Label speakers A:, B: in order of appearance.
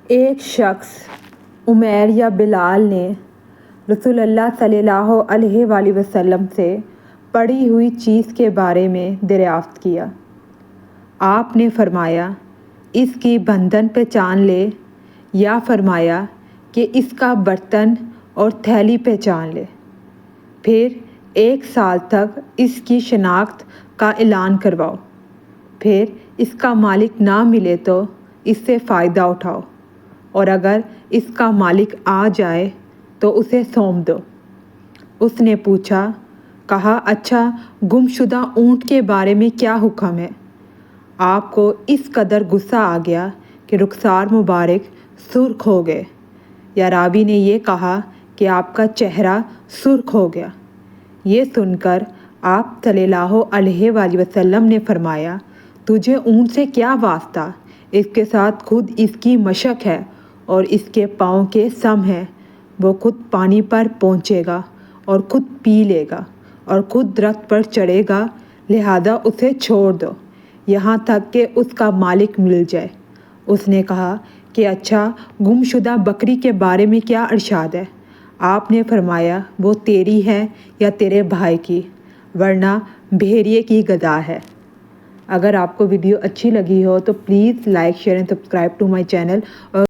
A: ایک شخص عمیر یا بلال نے رسول اللہ صلی اللہ علیہ وآلہ وسلم سے پڑی ہوئی چیز کے بارے میں دریافت کیا۔ آپ نے فرمایا اس کی بندھن پہچان لے، یا فرمایا کہ اس کا برتن اور تھیلی پہچان لے، پھر 1 سال تک اس کی شناخت کا اعلان کرواؤ، پھر اس کا مالک نہ ملے تو اس سے فائدہ اٹھاؤ، اور اگر اس کا مالک آ جائے تو اسے سونپ دو۔ اس نے کہا اچھا، گم شدہ اونٹ کے بارے میں کیا حکم ہے؟ آپ کو اس قدر غصہ آ گیا کہ رخسار مبارک سرخ ہو گئے، یا راوی نے یہ کہا کہ آپ کا چہرہ سرخ ہو گیا۔ یہ سن کر آپ صلی اللہ علیہ وآلہ وسلم نے فرمایا تجھے اونٹ سے کیا واسطہ؟ اس کے ساتھ خود اس کی مشق ہے اور اس کے پاؤں کے سم ہے۔ وہ خود پانی پر پہنچے گا اور خود پی لے گا اور خود درخت پر چڑھے گا، لہذا اسے چھوڑ دو یہاں تک کہ اس کا مالک مل جائے۔ اس نے کہا کہ اچھا، گم شدہ بکری کے بارے میں کیا ارشاد ہے؟ آپ نے فرمایا وہ تیری ہے یا تیرے بھائی کی، ورنہ بھیڑیے کی غذا ہے۔ اگر آپ کو ویڈیو اچھی لگی ہو تو please like, share and subscribe to my channel, اور